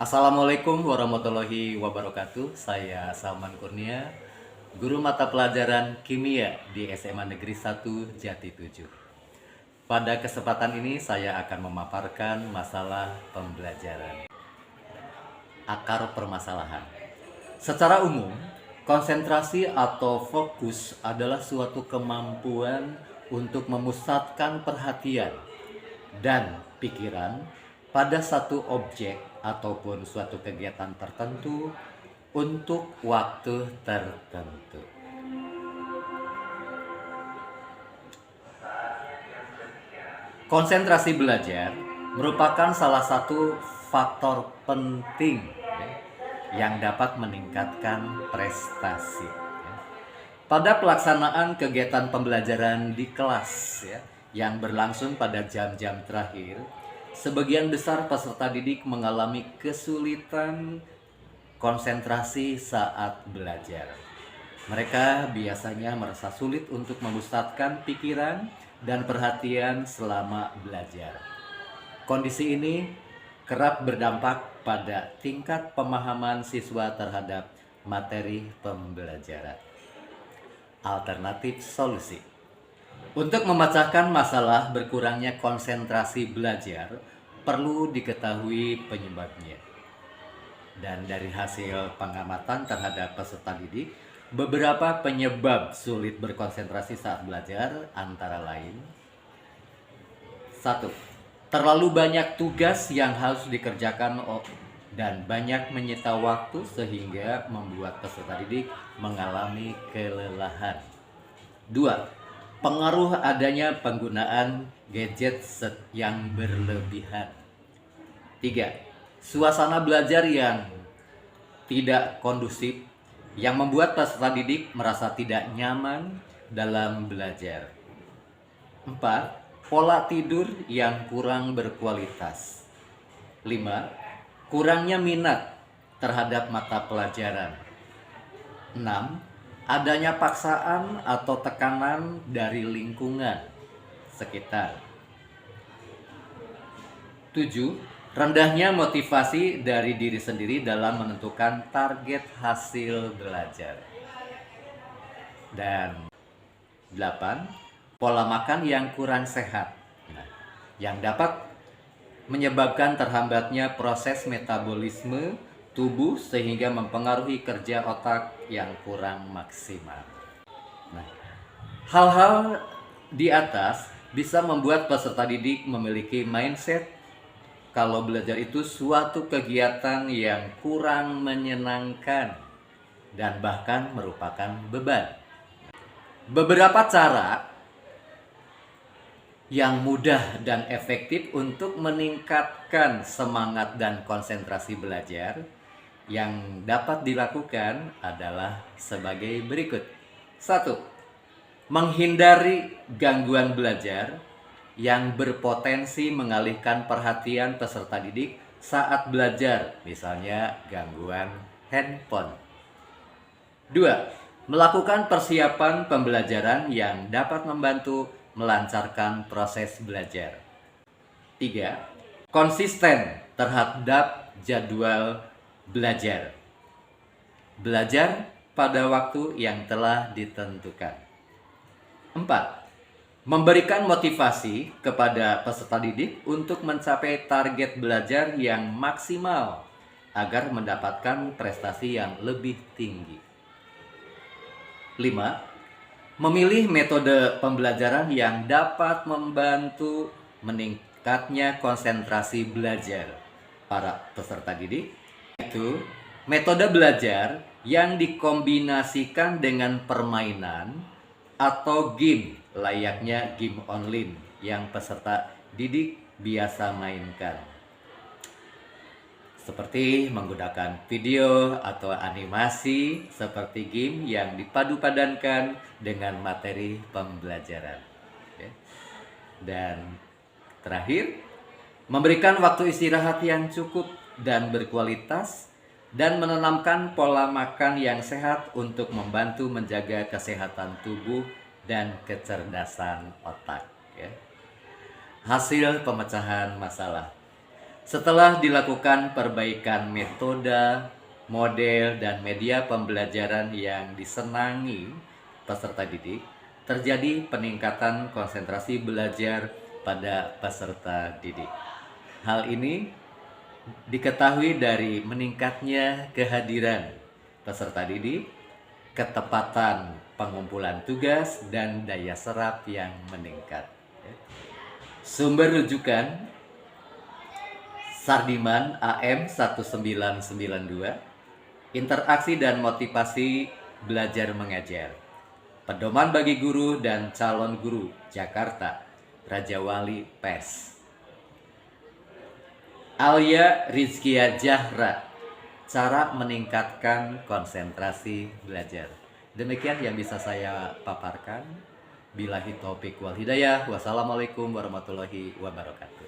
Assalamualaikum warahmatullahi wabarakatuh. Saya Salman Kurnia, guru mata pelajaran kimia di SMA Negeri 1 Jati 7. Pada kesempatan ini saya akan memaparkan masalah pembelajaran. Akar permasalahan. Secara umum, konsentrasi atau fokus adalah suatu kemampuan untuk memusatkan perhatian dan pikiran pada satu objek ataupun suatu kegiatan tertentu untuk waktu tertentu. Konsentrasi belajar merupakan salah satu faktor penting yang dapat meningkatkan prestasi. Pada pelaksanaan kegiatan pembelajaran di kelas yang berlangsung pada jam-jam terakhir, sebagian besar peserta didik mengalami kesulitan konsentrasi saat belajar. Mereka biasanya merasa sulit untuk memusatkan pikiran dan perhatian selama belajar. Kondisi ini kerap berdampak pada tingkat pemahaman siswa terhadap materi pembelajaran. Alternatif solusi. Untuk memecahkan masalah berkurangnya konsentrasi belajar, perlu diketahui penyebabnya. Dan dari hasil pengamatan terhadap peserta didik, beberapa penyebab sulit berkonsentrasi saat belajar antara lain: 1. Terlalu banyak tugas yang harus dikerjakan dan banyak menyita waktu sehingga membuat peserta didik mengalami kelelahan. 2. Pengaruh adanya penggunaan gadget yang berlebihan. 3. Suasana belajar yang tidak kondusif yang membuat peserta didik merasa tidak nyaman dalam belajar. 4. Pola tidur yang kurang berkualitas. 5. Kurangnya minat terhadap mata pelajaran. 6. Adanya paksaan atau tekanan dari lingkungan sekitar. 7. Rendahnya motivasi dari diri sendiri dalam menentukan target hasil belajar. Dan 8. Pola makan yang kurang sehat, yang dapat menyebabkan terhambatnya proses metabolisme tubuh sehingga mempengaruhi kerja otak yang kurang maksimal. Hal-hal di atas bisa membuat peserta didik memiliki mindset kalau belajar itu suatu kegiatan yang kurang menyenangkan dan bahkan merupakan beban. Beberapa cara yang mudah dan efektif untuk meningkatkan semangat dan konsentrasi belajar yang dapat dilakukan adalah sebagai berikut. 1. Menghindari gangguan belajar yang berpotensi mengalihkan perhatian peserta didik saat belajar, misalnya gangguan handphone. 2. Melakukan persiapan pembelajaran yang dapat membantu melancarkan proses belajar. 3. Konsisten terhadap jadwal belajar. Belajar pada waktu yang telah ditentukan. 4. Memberikan motivasi kepada peserta didik untuk mencapai target belajar yang maksimal agar mendapatkan prestasi yang lebih tinggi. 5. Memilih metode pembelajaran yang dapat membantu meningkatnya konsentrasi belajar para peserta didik, yaitu metode belajar yang dikombinasikan dengan permainan atau game layaknya game online yang peserta didik biasa mainkan, seperti menggunakan video atau animasi seperti game yang dipadu-padankan dengan materi pembelajaran. Dan terakhir, memberikan waktu istirahat yang cukup dan berkualitas dan menanamkan pola makan yang sehat untuk membantu menjaga kesehatan tubuh dan kecerdasan otak. Hasil pemecahan masalah. Setelah dilakukan perbaikan metode, model, dan media pembelajaran yang disenangi peserta didik, terjadi peningkatan konsentrasi belajar pada peserta didik. Hal ini diketahui dari meningkatnya kehadiran peserta didik, ketepatan pengumpulan tugas, dan daya serap yang meningkat. Sumber rujukan Sardiman AM 1992, Interaksi dan Motivasi Belajar Mengajar, Pedoman bagi Guru dan Calon Guru, Jakarta, Raja Wali Pes. Alia Rizkia Zahra, Cara Meningkatkan Konsentrasi Belajar. Demikian yang bisa saya paparkan. Billahi taufik wal hidayah. Wassalamualaikum warahmatullahi wabarakatuh.